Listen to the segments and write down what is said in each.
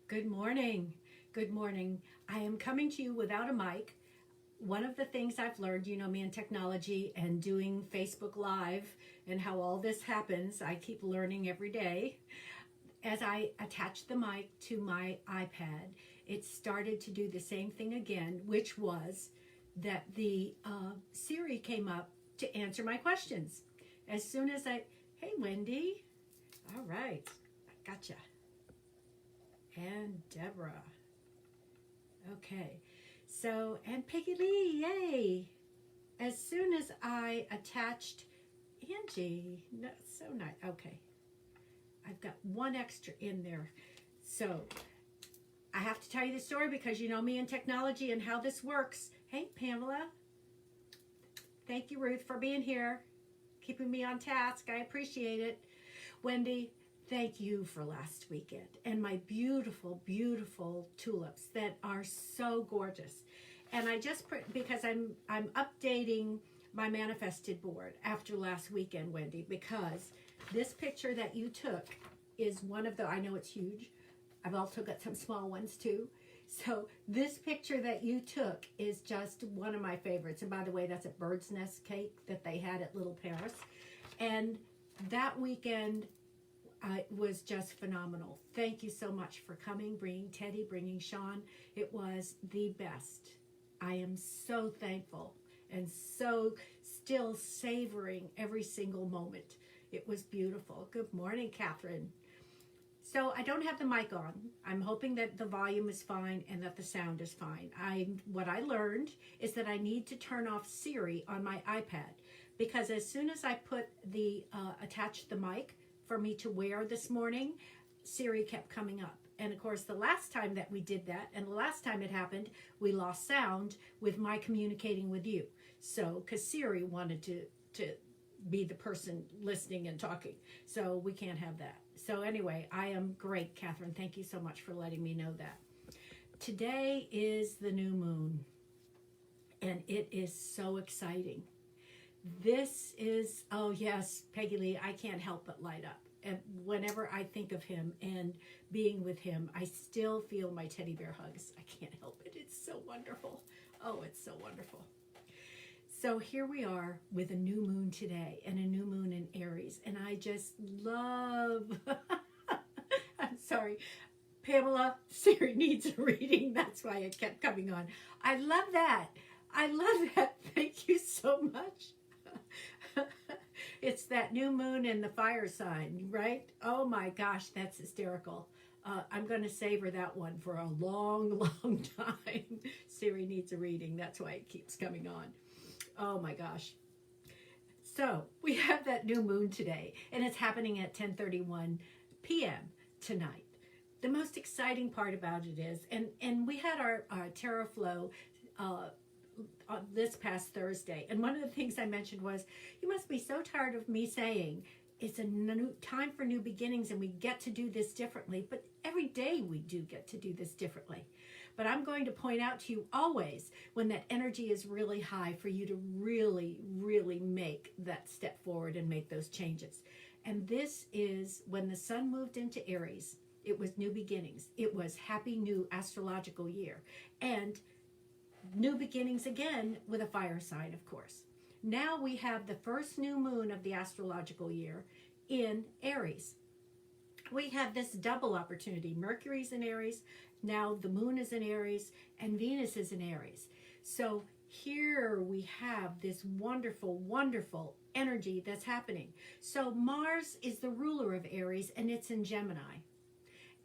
Good morning. Good morning. I am coming to you without a mic. One of the things I've learned, you know me in technology and doing Facebook Live and how all this happens, I keep learning every day. As I attached the mic to my iPad, it started to do the same thing again, which was that the Siri came up to answer my questions. As soon as hey Wendy, all right, I gotcha. And Deborah. Okay, so, and Peggy Lee, yay. As soon as I attached Angie, no, so nice, okay. I've got one extra in there. So, I have to tell you the story because you know me in technology and how this works. Hey, Pamela. Thank you, Ruth, for being here, keeping me on task. I appreciate it. Wendy, thank you for last weekend and my beautiful, beautiful tulips that are so gorgeous. And I just because I'm updating my manifested board after last weekend, Wendy, because this picture that you took is one of the, I know it's huge. I've also got some small ones too. So this picture that you took is just one of my favorites. And by the way, that's a bird's nest cake that they had at Little Paris. And that weekend, it was just phenomenal. Thank you so much for coming, bringing Teddy, bringing Sean. It was the best. I am so thankful and so still savoring every single moment. It was beautiful. Good morning, Catherine. So I don't have the mic on. I'm hoping that the volume is fine and that the sound is fine. What I learned is that I need to turn off Siri on my iPad because as soon as I put attach the mic for me to wear this morning, Siri kept coming up. And of course, the last time that we did that, and the last time it happened, we lost sound with my communicating with you. So, because Siri wanted to be the person listening and talking. So we can't have that. So anyway, I am great, Catherine. Thank you so much for letting me know that. Today is the new moon, and it is so exciting. This is, oh yes, Peggy Lee, I can't help but light up. And whenever I think of him and being with him, I still feel my teddy bear hugs. I can't help it. It's so wonderful. Oh, it's so wonderful. So here we are with a new moon today and a new moon in Aries. And I just love, I'm sorry, Pamela, Siri needs a reading. That's why it kept coming on. I love that. I love that. Thank you so much. It's that new moon and the fire sign, right? Oh my gosh, that's hysterical. I'm going to savor that one for a long, long time. Siri needs a reading. That's why it keeps coming on. Oh my gosh. So we have that new moon today, and it's happening at 10:31 p.m. tonight. The most exciting part about it is, and we had our Tarot Flow this past Thursday, and one of the things I mentioned was, you must be so tired of me saying it's a new time for new beginnings and we get to do this differently, but every day we do get to do this differently. But I'm going to point out to you always when that energy is really high for you to really, really make that step forward and make those changes. And this is when the sun moved into Aries. It was new beginnings. It was happy new astrological year. And new beginnings again with a fire sign, of course. Now we have the first new moon of the astrological year in Aries. We have this double opportunity. Mercury's in Aries, now the moon is in Aries, and Venus is in Aries. So here we have this wonderful, wonderful energy that's happening. So Mars is the ruler of Aries, and it's in Gemini.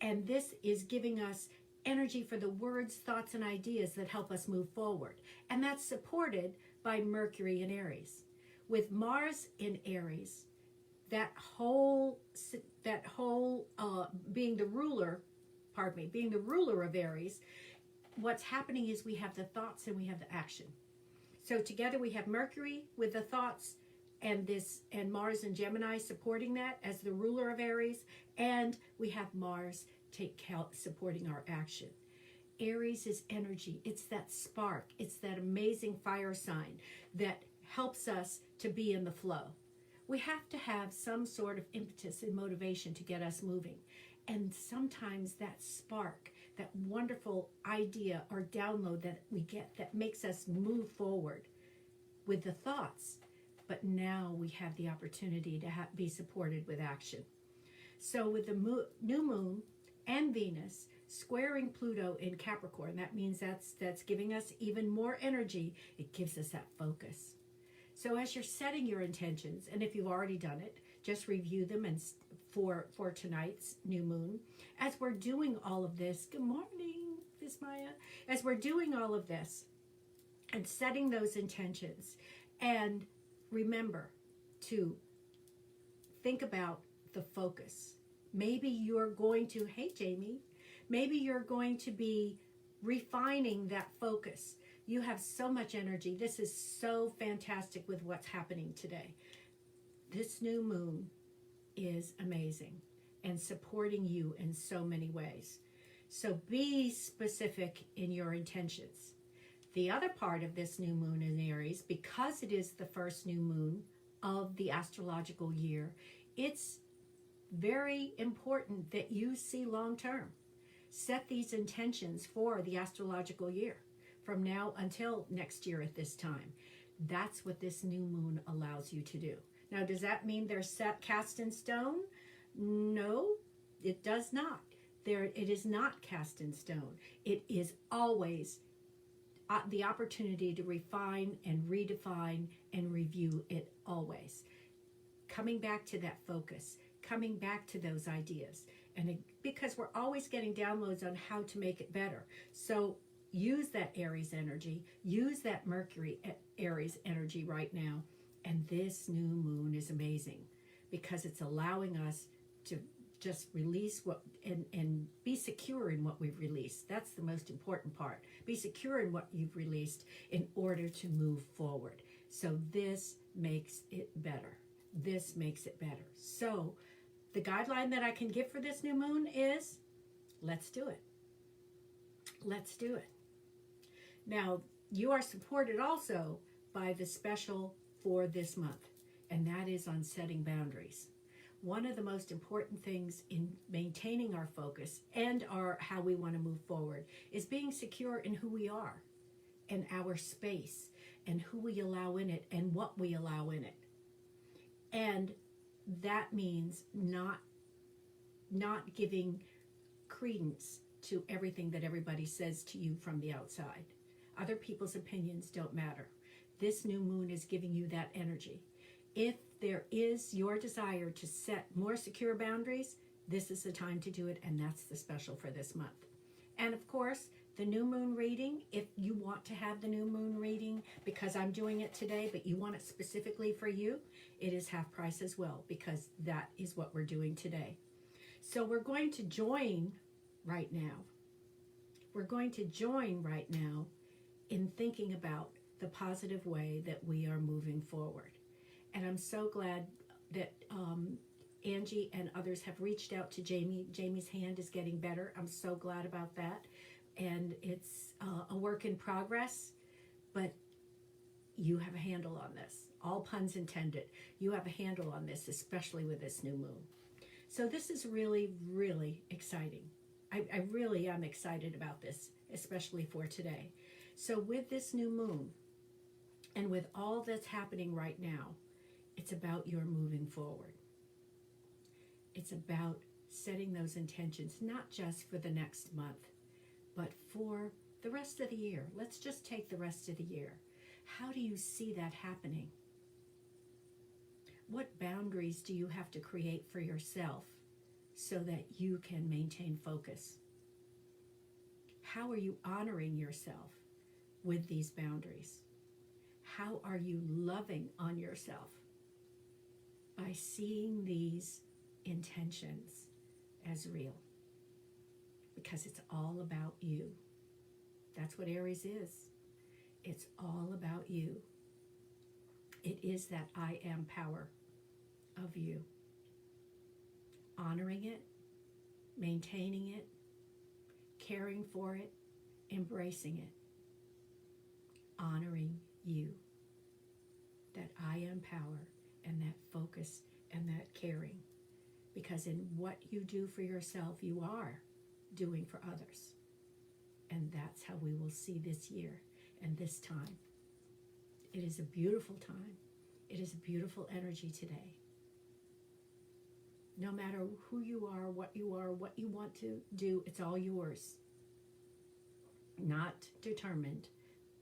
And this is giving us energy for the words, thoughts, and ideas that help us move forward. And that's supported by Mercury in Aries. With Mars in Aries, that whole being the ruler of Aries, what's happening is we have the thoughts and we have the action. So together we have Mercury with the thoughts and Mars and Gemini supporting that as the ruler of Aries, and we have Mars supporting our action. Aries is energy. It's that spark. It's that amazing fire sign that helps us to be in the flow. We have to have some sort of impetus and motivation to get us moving. And sometimes that spark, that wonderful idea or download that we get that makes us move forward with the thoughts. But now we have the opportunity to be supported with action. So with the new moon and Venus squaring Pluto in Capricorn, that means that's giving us even more energy. It gives us that focus. So as you're setting your intentions, and if you've already done it, just review them and for tonight's new moon. As we're doing all of this, good morning, Miss Maya. As we're doing all of this and setting those intentions, and remember to think about the focus. Maybe you're going to, hey Jamie, maybe you're going to be refining that focus. You have so much energy. This is so fantastic with what's happening today. This new moon is amazing and supporting you in so many ways. So be specific in your intentions. The other part of this new moon in Aries, because it is the first new moon of the astrological year, it's very important that you see long term. Set these intentions for the astrological year from now until next year at this time. That's what this new moon allows you to do. Now, does that mean they're cast in stone? No, it does not. It is not cast in stone. It is always the opportunity to refine and redefine and review it always. Coming back to that focus, coming back to those ideas. And because we're always getting downloads on how to make it better. So use that Aries energy, use that Mercury Aries energy right now. And this new moon is amazing because it's allowing us to just release what and be secure in what we've released. That's the most important part. Be secure in what you've released in order to move forward. So this makes it better. This makes it better. So the guideline that I can give for this new moon is, let's do it. Let's do it. Now, you are supported also by the special for this month, and that is on setting boundaries. One of the most important things in maintaining our focus and how we want to move forward is being secure in who we are and our space and who we allow in it and what we allow in it. And that means not giving credence to everything that everybody says to you from the outside. Other people's opinions don't matter. This new moon is giving you that energy. If there is your desire to set more secure boundaries, this is the time to do it, and that's the special for this month. And of course, the new moon reading, if you want to have the new moon reading, because I'm doing it today, but you want it specifically for you, it is half price as well, because that is what we're doing today. So we're going to join right now. We're going to join right now in thinking about the positive way that we are moving forward. And I'm so glad that Angie and others have reached out to Jamie. Jamie's hand is getting better. I'm so glad about that. And it's a work in progress, but you have a handle on this. All puns intended. You have a handle on this, especially with this new moon. So this is really, really exciting. I really am excited about this, especially for today. So with this new moon, and with all that's happening right now, it's about your moving forward. It's about setting those intentions, not just for the next month, but for the rest of the year. Let's just take the rest of the year. How do you see that happening? What boundaries do you have to create for yourself so that you can maintain focus? How are you honoring yourself with these boundaries? How are you loving on yourself? By seeing these intentions as real. Because it's all about you. That's what Aries is. It's all about you. It is that I am power of you. Honoring it, maintaining it, caring for it, embracing it. Honoring you. That I am power and that focus and that caring. Because in what you do for yourself, you are doing for others. And that's how we will see this year and this time. It is a beautiful time. It is a beautiful energy today. No matter who you are, what you want to do, it's all yours. Not determined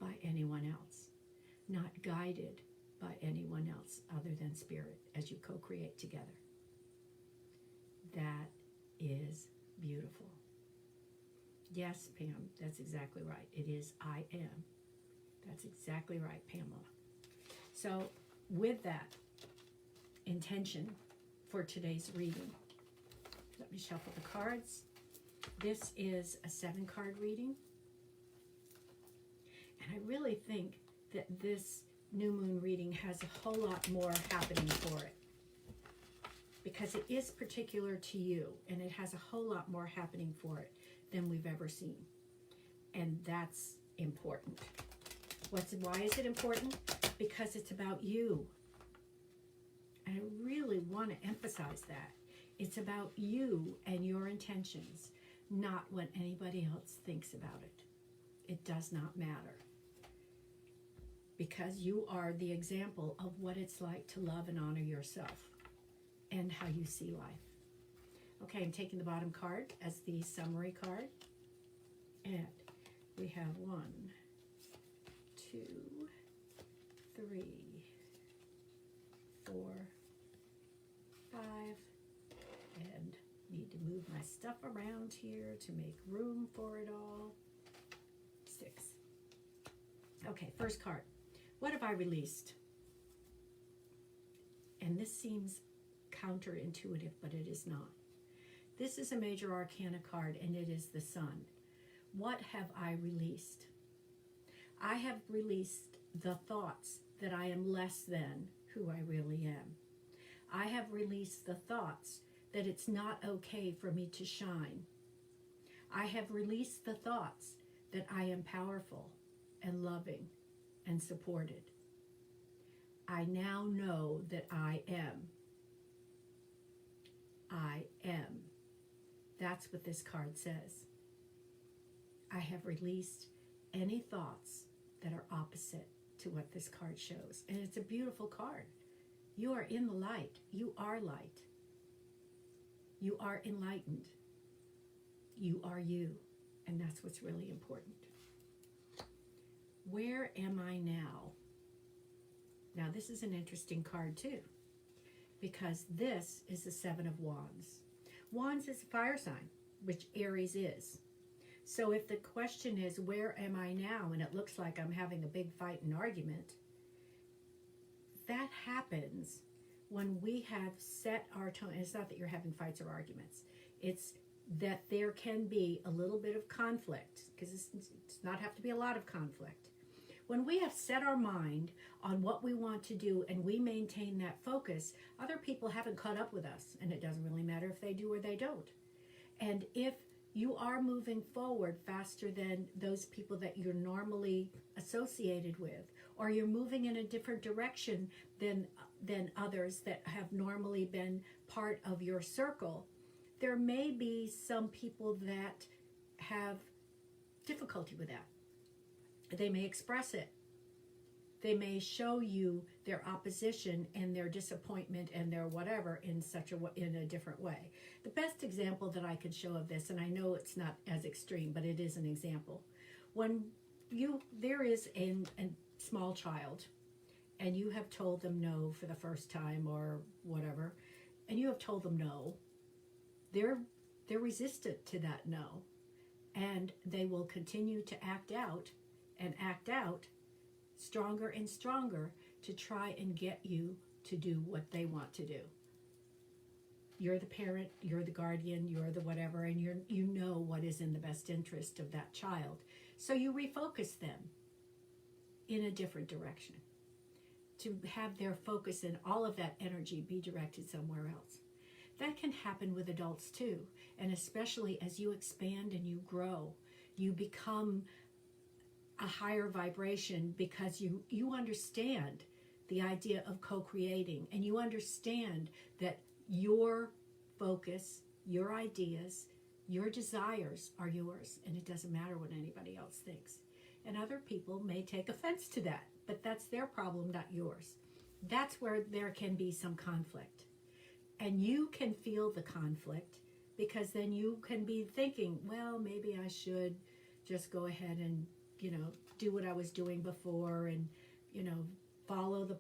by anyone else. Not guided by anyone else other than Spirit as you co-create together. That is beautiful. Yes, Pam, that's exactly right. It is I am. That's exactly right, Pamela. So with that intention for today's reading, let me shuffle the cards. This is a 7-card reading. And I really think that this new moon reading has a whole lot more happening for it. Because it is particular to you, and it has a whole lot more happening for it than we've ever seen. And that's important. Why is it important? Because it's about you. And I really want to emphasize that. It's about you and your intentions, not what anybody else thinks about it. It does not matter. Because you are the example of what it's like to love and honor yourself and how you see life. Okay, I'm taking the bottom card as the summary card. And we have 1, 2, 3, 4, 5, and need to move my stuff around here to make room for it all. 6. Okay, first card. What have I released? And this seems counterintuitive, but it is not. This is a major arcana card, and it is the Sun. What have I released? I have released the thoughts that I am less than who I really am. I have released the thoughts that it's not okay for me to shine. I have released the thoughts that I am powerful and loving and supported. I now know that I am. I am. That's what this card says. I have released any thoughts that are opposite to what this card shows. And it's a beautiful card. You are in the light. You are light. You are enlightened. You are you. And that's what's really important. Where am I now? Now, this is an interesting card too, because this is the 7 of Wands. Wands is a fire sign, which Aries is. So if the question is, where am I now? And it looks like I'm having a big fight and argument, that happens when we have set our tone. And it's not that you're having fights or arguments. It's that there can be a little bit of conflict, because it's not have to be a lot of conflict. When we have set our mind on what we want to do and we maintain that focus, other people haven't caught up with us, and it doesn't really matter if they do or they don't. And if you are moving forward faster than those people that you're normally associated with, or you're moving in a different direction than others that have normally been part of your circle, there may be some people that have difficulty with that. They may express it. They may show you their opposition and their disappointment and their whatever in a different way. The best example that I could show of this, and I know it's not as extreme, but it is an example. When there is a small child and you have told them no for the first time or whatever, and you have told them no, they're resistant to that no, and they will continue to act out stronger and stronger to try and get you to do what they want to do. You're the parent, you're the guardian, you're the whatever, and you know what is in the best interest of that child. So you refocus them in a different direction to have their focus and all of that energy be directed somewhere else. That can happen with adults too, and especially as you expand and you grow, you become a higher vibration because you understand the idea of co-creating, and you understand that your focus, your ideas, your desires are yours, and it doesn't matter what anybody else thinks. And other people may take offense to that, but that's their problem, not yours. That's where there can be some conflict. And you can feel the conflict, because then you can be thinking, well, maybe I should just go ahead and, do what I was doing before and, follow the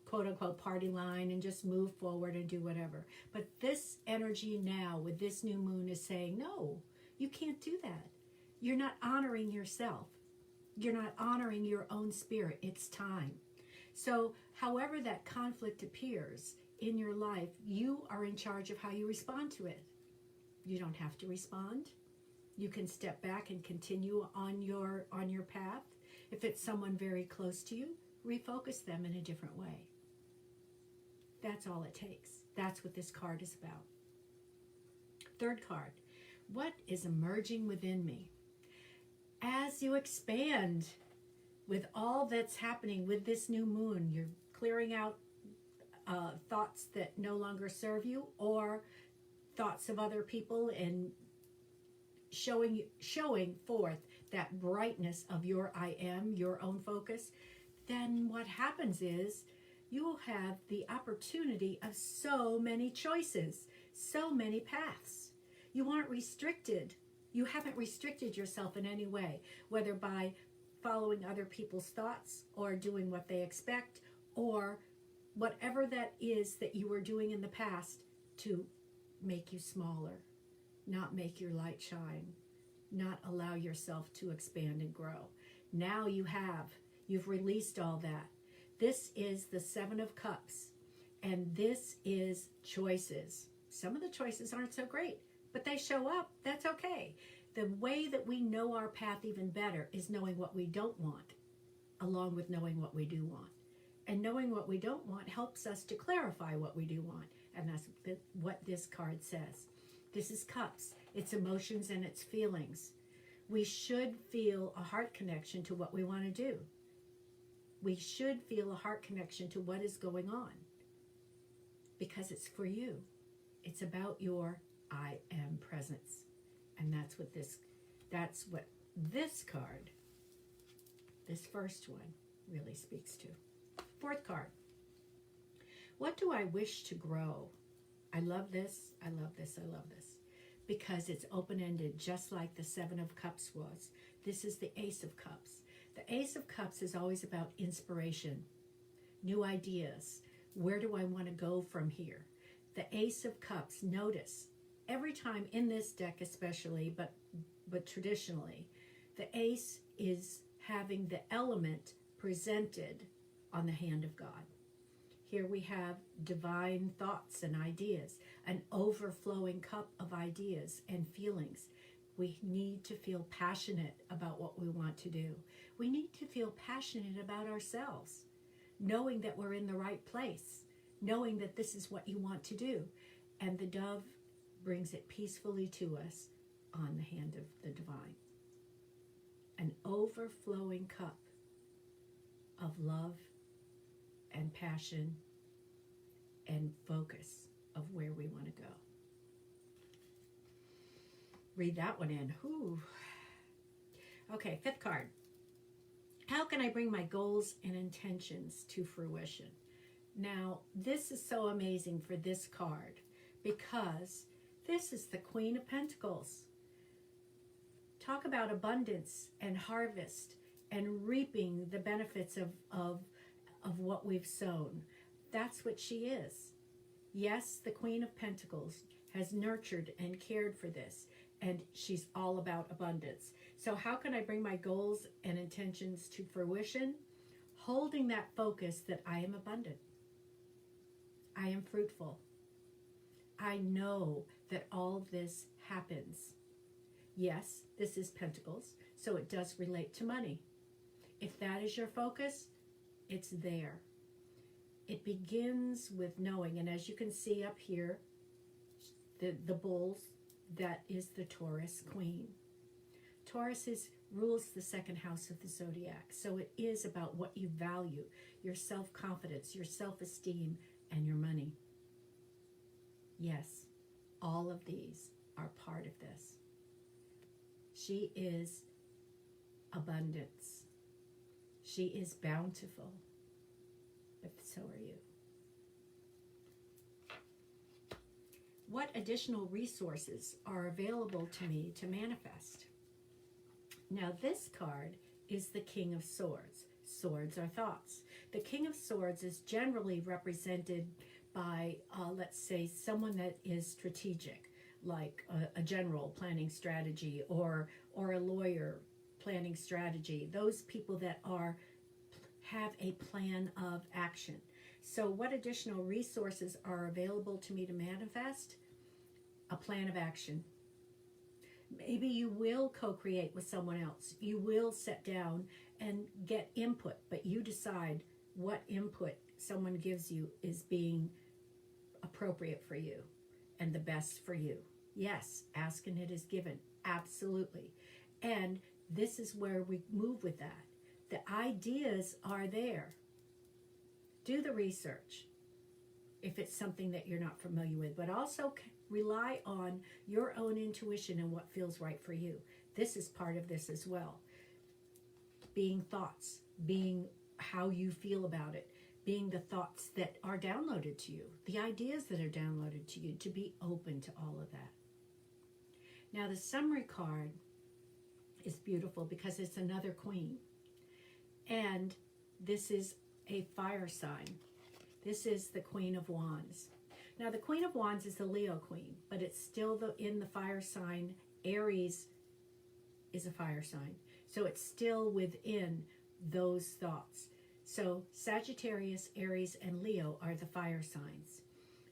quote unquote party line and just move forward and do whatever. But this energy now with this new moon is saying, no, you can't do that. You're not honoring yourself. You're not honoring your own spirit. It's time. So however that conflict appears in your life, you are in charge of how you respond to it. You don't have to respond. You can step back and continue on your path. If it's someone very close to you, refocus them in a different way. That's all it takes. That's what this card is about. Third card. What is emerging within me? As you expand with all that's happening with this new moon, you're clearing out thoughts that no longer serve you, or thoughts of other people, and showing forth that brightness of your I am, your own focus. Then what happens is you'll have the opportunity of so many choices, so many paths. You aren't restricted. You haven't restricted yourself in any way, whether by following other people's thoughts or doing what they expect, or whatever that is that you were doing in the past to make you smaller, not make your light shine, not allow yourself to expand and grow. Now you've released all that. This is the Seven of Cups, and this is choices. Some of the choices aren't so great, but they show up. That's okay. The way that we know our path even better is knowing what we don't want, along with knowing what we do want. And knowing what we don't want helps us to clarify what we do want, and that's what this card says. This is cups. It's emotions and it's feelings. We should feel a heart connection to what we want to do. We should feel a heart connection to what is going on, because it's for you. It's about your I am presence. And that's what this card, this first one, really speaks to. Fourth card. What do I wish to grow? I love this. I love this. I love this. Because it's open-ended, just like the Seven of Cups was. This is the Ace of Cups. The Ace of Cups is always about inspiration, new ideas. Where do I want to go from here? The Ace of Cups, notice, every time in this deck especially, but traditionally, the Ace is having the element presented on the hand of God. Here we have divine thoughts and ideas, an overflowing cup of ideas and feelings. We need to feel passionate about what we want to do. We need to feel passionate about ourselves, knowing that we're in the right place, knowing that this is what you want to do. And the dove brings it peacefully to us on the hand of the divine. An overflowing cup of love and passion and focus of where we want to go. Read that one in. Ooh. Okay, fifth card. How can I bring my goals and intentions to fruition? Now, this is so amazing for this card, because this is the Queen of Pentacles. Talk about abundance and harvest and reaping the benefits of what we've sown. That's what she is. Yes, the Queen of Pentacles has nurtured and cared for this, and she's all about abundance. So how can I bring my goals and intentions to fruition? Holding that focus that I am abundant. I am fruitful. I know that all this happens. Yes, this is Pentacles, so it does relate to money. If that is your focus, it's there. It begins with knowing, and as you can see up here, the bulls, that is the Taurus Queen. Taurus rules the second house of the zodiac, so it is about what you value, your self-confidence, your self-esteem, and your money. Yes, All of these are part of this. She is abundance. She is bountiful. But so are you. What additional resources are available to me to manifest? Now this card is the King of Swords. Swords are thoughts. The King of Swords is generally represented by, let's say, someone that is strategic, like a general planning strategy, or a lawyer planning strategy. Those people that have a plan of action. So what additional resources are available to me to manifest? A plan of action. Maybe you will co-create with someone else. You will sit down and get input, but you decide what input someone gives you is being appropriate for you and the best for you. Yes, ask and it is given. Absolutely. And this is where we move with that. The ideas are there. Do the research if it's something that you're not familiar with, but also rely on your own intuition and what feels right for you. This is part of this as well. Being thoughts, being how you feel about it, being the thoughts that are downloaded to you, the ideas that are downloaded to you, to be open to all of that. Now the summary card is beautiful because it's another queen. And this is a fire sign. This is the Queen of Wands. Now the Queen of Wands is the Leo queen, but it's still in the fire sign. Aries is a fire sign. So it's still within those thoughts. So Sagittarius, Aries, and Leo are the fire signs.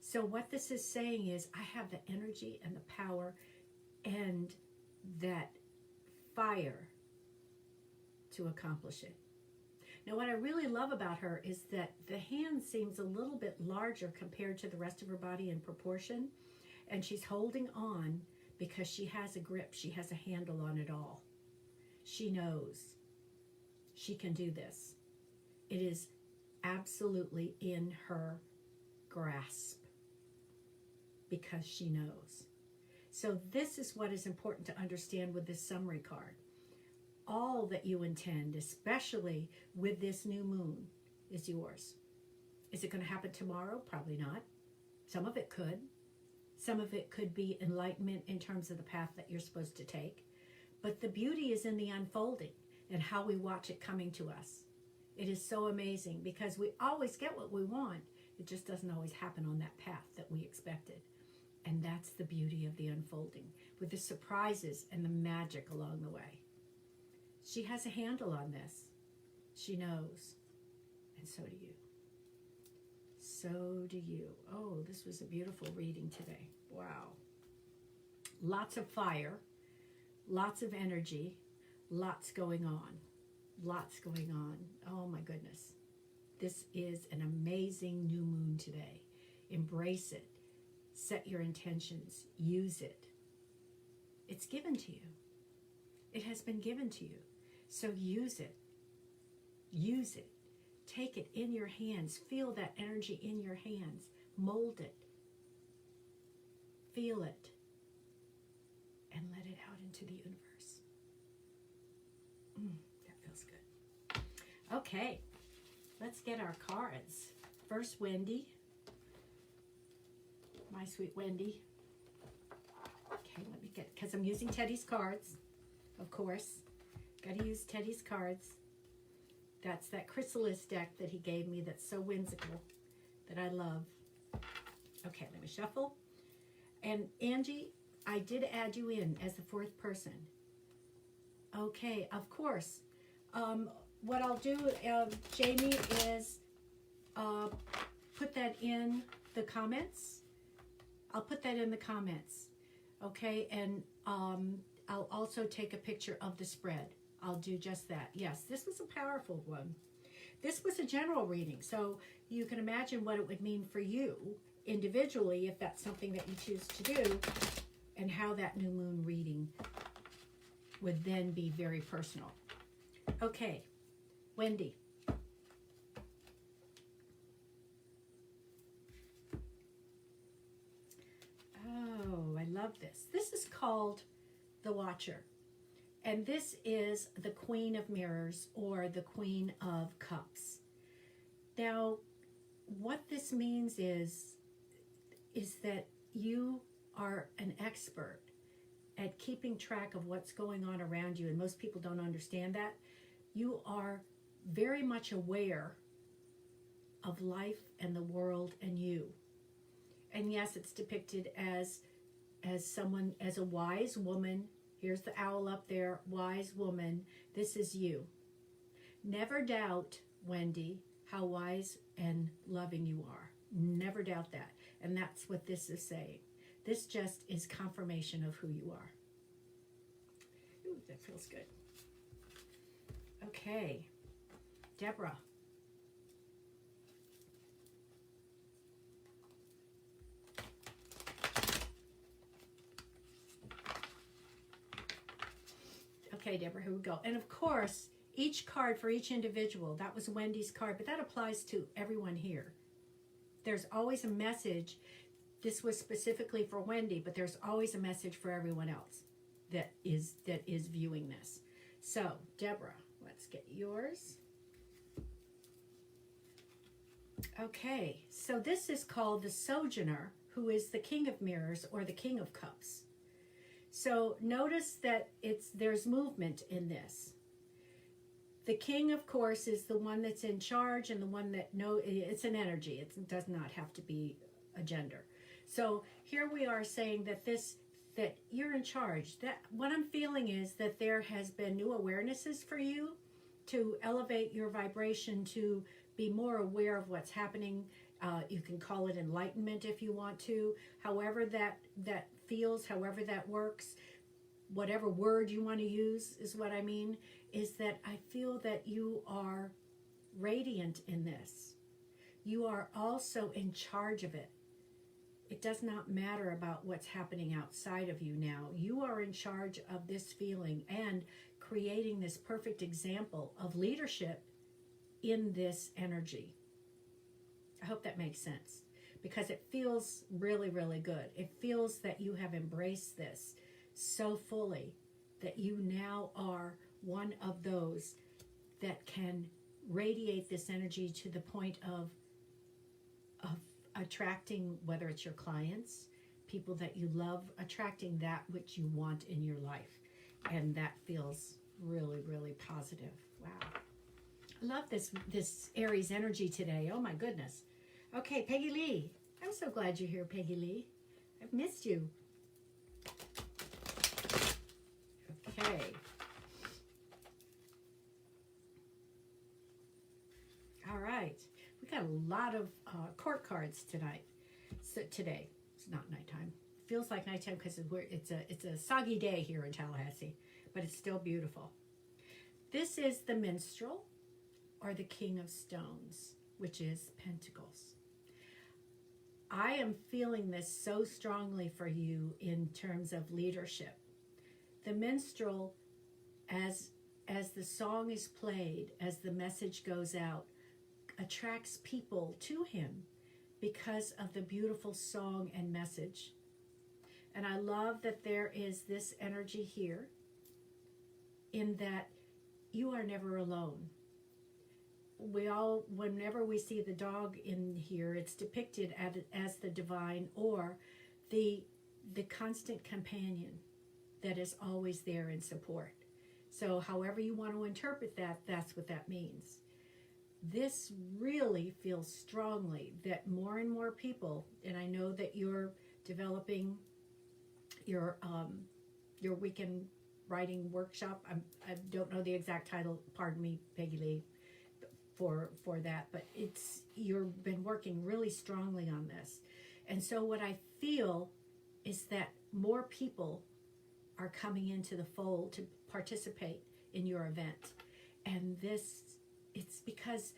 So what this is saying is I have the energy and the power and that fire to accomplish it. Now what I really love about her is that the hand seems a little bit larger compared to the rest of her body in proportion. And she's holding on because she has a grip. She has a handle on it all. She knows she can do this. It is absolutely in her grasp because she knows. So this is what is important to understand with this summary card. All that you intend, especially with this new moon, is yours. Is it going to happen tomorrow? Probably not. Some of it could. Some of it could be enlightenment in terms of the path that you're supposed to take. But the beauty is in the unfolding and how we watch it coming to us. It is so amazing because we always get what we want. It just doesn't always happen on that path that we expected. And that's the beauty of the unfolding, with the surprises and the magic along the way. She has a handle on this. She knows. And so do you. So do you. Oh, this was a beautiful reading today. Wow. Lots of fire. Lots of energy. Lots going on. Lots going on. Oh my goodness. This is an amazing new moon today. Embrace it. Set your intentions. Use it. It's given to you. It has been given to you. So use it. Use it. Take it in your hands. Feel that energy in your hands. Mold it. Feel it. And let it out into the universe. That feels good. Okay. Let's get our cards. First, Wendy. My sweet Wendy. Okay, let me get, because I'm using Teddy's cards, of course. Got to use Teddy's cards. That's that chrysalis deck that he gave me that's so whimsical, that I love. Okay, let me shuffle. And Angie, I did add you in as the fourth person. Okay, of course. What I'll do, Jamie, is put that in the comments. I'll put that in the comments. Okay, and I'll also take a picture of the spread. I'll do just that. Yes, this was a powerful one. This was a general reading, so you can imagine what it would mean for you individually if that's something that you choose to do, and how that new moon reading would then be very personal. Okay, Wendy. Oh, this. This is called the Watcher. And this is the Queen of Mirrors or the Queen of Cups. Now, what this means is that you are an expert at keeping track of what's going on around you, and most people don't understand that. You are very much aware of life and the world and you. And yes, it's depicted as someone, as a wise woman. Here's the owl up there, wise woman. This is you. Never doubt, Wendy, how wise and loving you are. Never doubt that. And that's what this is saying. This just is confirmation of who you are. Ooh, that feels good. Okay, Deborah. Okay, Deborah, here we go. And of course, each card for each individual, that was Wendy's card, but that applies to everyone here. There's always a message. This was specifically for Wendy, but there's always a message for everyone else that is viewing this. So, Deborah, let's get yours. Okay, so this is called the Sojourner, who is the King of Mirrors or the King of Cups. So notice that there's movement in this. The king, of course, is the one that's in charge and the one that it's an energy. It does not have to be a gender. So here we are saying that you're in charge. That what I'm feeling is that there has been new awarenesses for you to elevate your vibration, to be more aware of what's happening. You can call it enlightenment if you want to. However that feels, however that works, whatever word you want to use is what I mean, is that I feel that you are radiant in this. You are also in charge of it. It does not matter about what's happening outside of you now. You are in charge of this feeling and creating this perfect example of leadership in this energy. I hope that makes sense, because it feels really, really good. It feels that you have embraced this so fully that you now are one of those that can radiate this energy to the point of attracting, whether it's your clients, people that you love, attracting that which you want in your life. And that feels really, really positive. Wow. I love this Aries energy today. Oh my goodness. Okay, Peggy Lee. I'm so glad you're here, Peggy Lee. I've missed you. Okay. All right. We got a lot of court cards tonight. So today, it's not nighttime. It feels like nighttime because it's a soggy day here in Tallahassee, but it's still beautiful. This is the Minstrel, or the King of Stones, which is Pentacles. I am feeling this so strongly for you in terms of leadership. The Minstrel, as the song is played, as the message goes out, attracts people to him because of the beautiful song and message. And I love that there is this energy here, in that you are never alone. Whenever we see the dog in here, it's depicted as the divine, or the constant companion that is always there in support. So however you want to interpret that, that's what that means. This really feels strongly that more and more people, and I know that you're developing your weekend writing workshop. I don't know the exact title, pardon me, Peggy Lee, for that, but you've been working really strongly on this. And so what I feel is that more people are coming into the fold to participate in your event. And it's because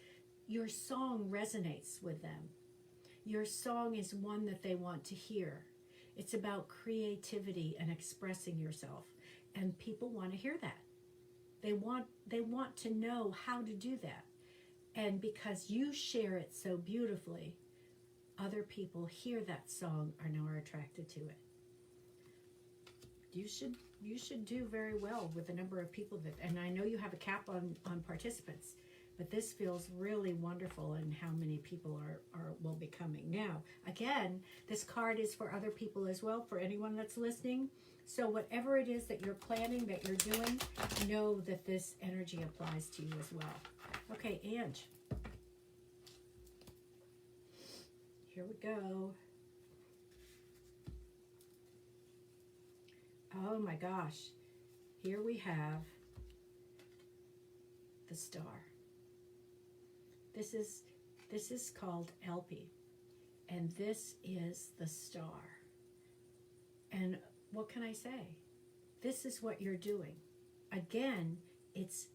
your song resonates with them. Your song is one that they want to hear. It's about creativity and expressing yourself. And people want to hear that. They want to know how to do that. And because you share it so beautifully, other people hear that song, are now attracted to it. you should do very well with the number of people that, and I know you have a cap on participants, but this feels really wonderful in how many people will be coming. Now, again, this card is for other people as well, for anyone that's listening. So whatever it is that you're planning, that you're doing, know that this energy applies to you as well. Okay, Ange. Here we go. Oh my gosh. Here we have the star. This is called LP. And this is the star. And what can I say? This is what you're doing. Again, it's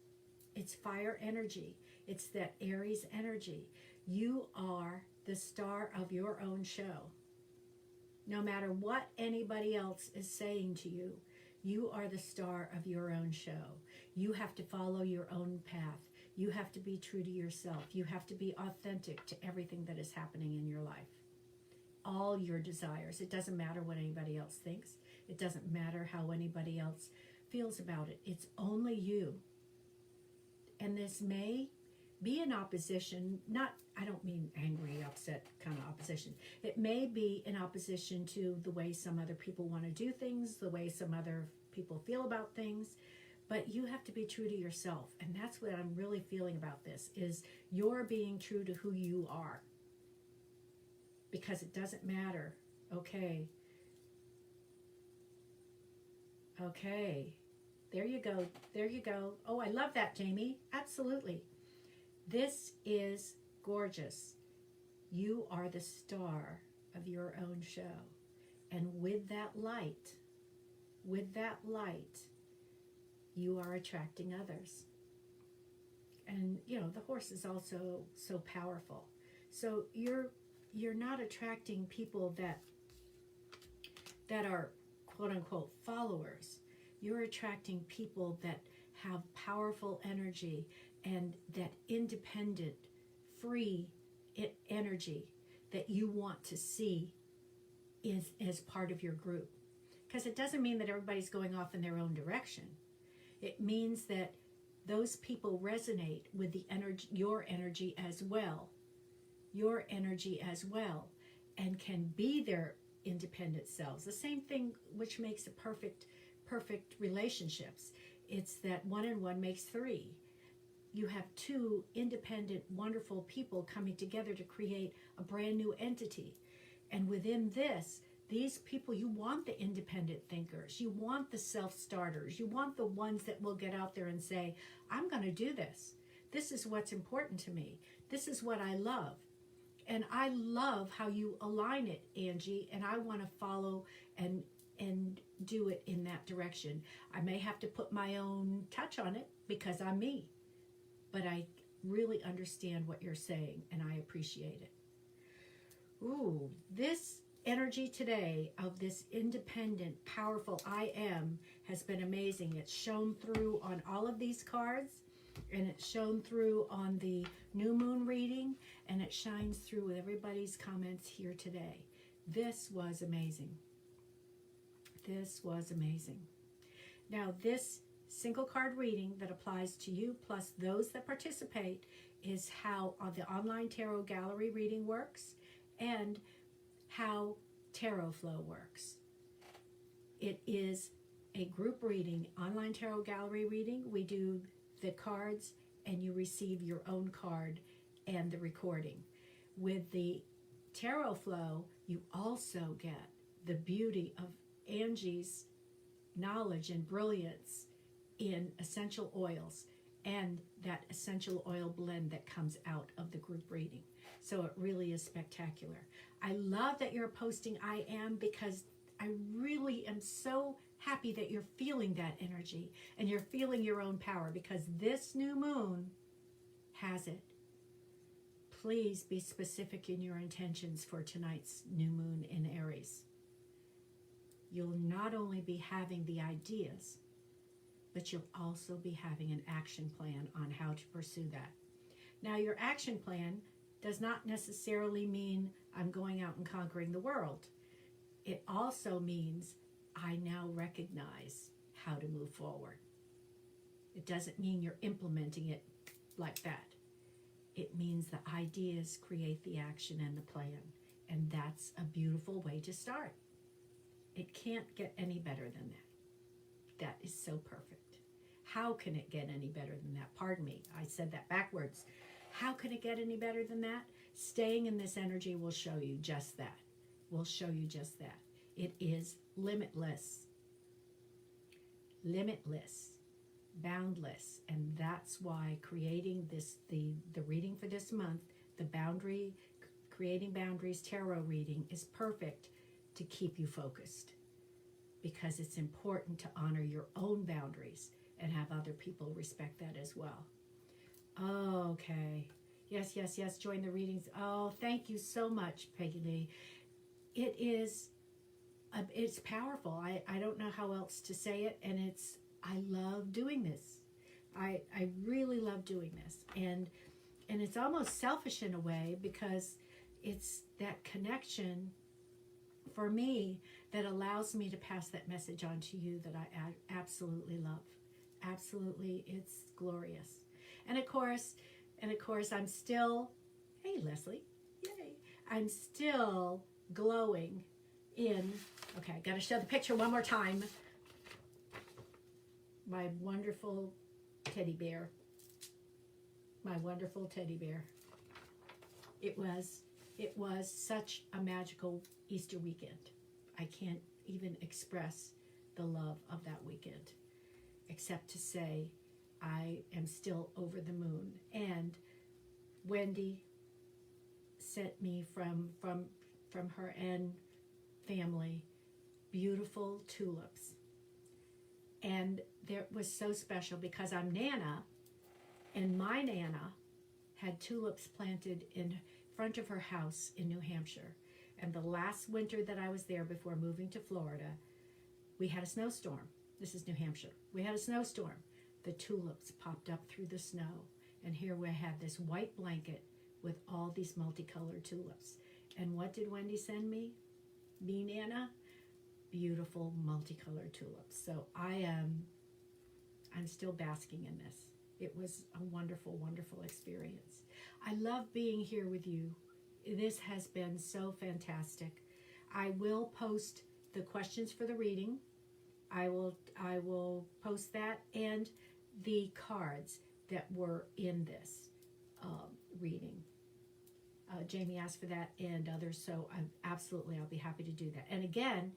fire energy. It's that Aries energy. You are the star of your own show. No matter what anybody else is saying to you, you are the star of your own show. You have to follow your own path. You have to be true to yourself. You have to be authentic to everything that is happening in your life. All your desires. It doesn't matter what anybody else thinks. It doesn't matter how anybody else feels about it. It's only you. And this may be in opposition, I don't mean angry, upset kind of opposition. It may be in opposition to the way some other people want to do things, the way some other people feel about things, but you have to be true to yourself. And that's what I'm really feeling about this, is you're being true to who you are. Because it doesn't matter. Okay. Okay. There you go. There you go. Oh, I love that, Jamie. Absolutely. This is gorgeous. You are the star of your own show. And with that light, you are attracting others. And, you know, the horse is also so powerful. So you're not attracting people that are quote unquote followers. You're attracting people that have powerful energy and that independent, free energy that you want to see as part of your group. Because it doesn't mean that everybody's going off in their own direction. It means that those people resonate with the energy, your energy as well. Your energy as well, and can be their independent selves. The same thing which makes a perfect relationships. It's that 1 and 1 makes 3. You have 2 independent, wonderful people coming together to create a brand new entity. And within this, these people, you want the independent thinkers. You want the self-starters. You want the ones that will get out there and say, I'm going to do this. This is what's important to me. This is what I love. And I love how you align it, Angie, and I want to follow and do it in that direction. I may have to put my own touch on it because I'm me. But I really understand what you're saying, and I appreciate it. Ooh, this energy today of this independent, powerful I am has been amazing. It's shown through on all of these cards, and it's shown through on the new moon reading, and it shines through with everybody's comments here today. This was amazing. This was amazing. Now, this single card reading that applies to you plus those that participate is how the online tarot gallery reading works and how tarot flow works. It is a group reading, online tarot gallery reading. We do the cards and you receive your own card and the recording. With the tarot flow, you also get the beauty of Angie's knowledge and brilliance in essential oils and that essential oil blend that comes out of the group reading. So it really is spectacular. I love that you're posting I am, because I really am so happy that you're feeling that energy and you're feeling your own power, because this new moon has it. Please be specific in your intentions for tonight's new moon in Aries. You'll not only be having the ideas, but you'll also be having an action plan on how to pursue that. Now, your action plan does not necessarily mean I'm going out and conquering the world. It also means I now recognize how to move forward. It doesn't mean you're implementing it like that. It means the ideas create the action and the plan. And that's a beautiful way to start. It can't get any better than that. That is so perfect. How can it get any better than that? Pardon me, I said that backwards. How can it get any better than that? Staying in this energy will show you just that. Will show you just that. It is limitless. Limitless. Boundless. And that's why creating this, the reading for this month, the boundary, creating boundaries tarot reading is perfect to keep you focused, because it's important to honor your own boundaries and have other people respect that as well. Okay. Yes, yes, yes. Join the readings. Oh, thank you so much, Peggy Lee. It's powerful. I don't know how else to say it. And I love doing this. I really love doing this. And it's almost selfish in a way, because it's that connection for me that allows me to pass that message on to you that I absolutely love. Absolutely, it's glorious. And of course, I'm still, hey Leslie, yay, I'm still glowing in, okay, I gotta show the picture one more time. My wonderful teddy bear. My wonderful teddy bear. It was such a magical Easter weekend. I can't even express the love of that weekend, except to say I am still over the moon. And Wendy sent me from her and family beautiful tulips. And it was so special because I'm Nana, and my Nana had tulips planted in front of her house in New Hampshire. And the last winter that I was there before moving to Florida, we had a snowstorm. This is New Hampshire. We had a snowstorm. The tulips popped up through the snow. And here we had this white blanket with all these multicolored tulips. And what did Wendy send me? Me, Nana? Beautiful multicolored tulips. So I'm still basking in this. It was a wonderful, wonderful experience. I love being here with you. This has been so fantastic. I will post the questions for the reading. I will post that, and the cards that were in this reading. Jamie asked for that and others, so I'll be happy to do that. And again,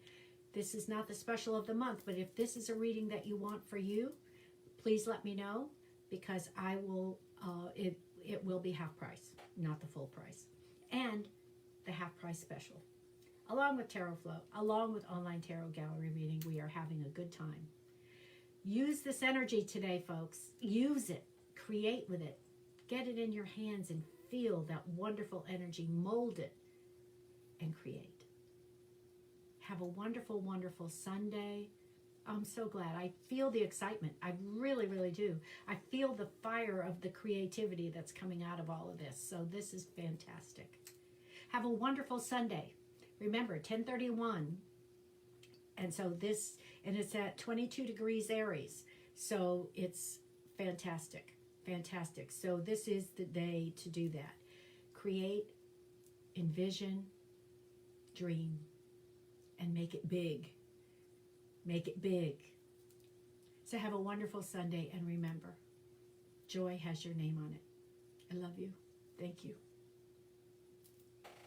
this is not the special of the month, but if this is a reading that you want for you, please let me know, because I will, it will be half price, not the full price. And the half price special. Along with Tarot Flow, along with online tarot gallery reading, we are having a good time. Use this energy today, folks. Use it. Create with it. Get it in your hands and feel that wonderful energy. Mold it and create. Have a wonderful, wonderful Sunday. I'm so glad. I feel the excitement. I really, really do. I feel the fire of the creativity that's coming out of all of this. So this is fantastic. Have a wonderful Sunday. Remember, 10:31. And so it's at 22 degrees Aries. So it's fantastic. Fantastic. So this is the day to do that. Create, envision, dream, and make it big. Make it big. So have a wonderful Sunday, and remember, joy has your name on it. I love you. Thank you.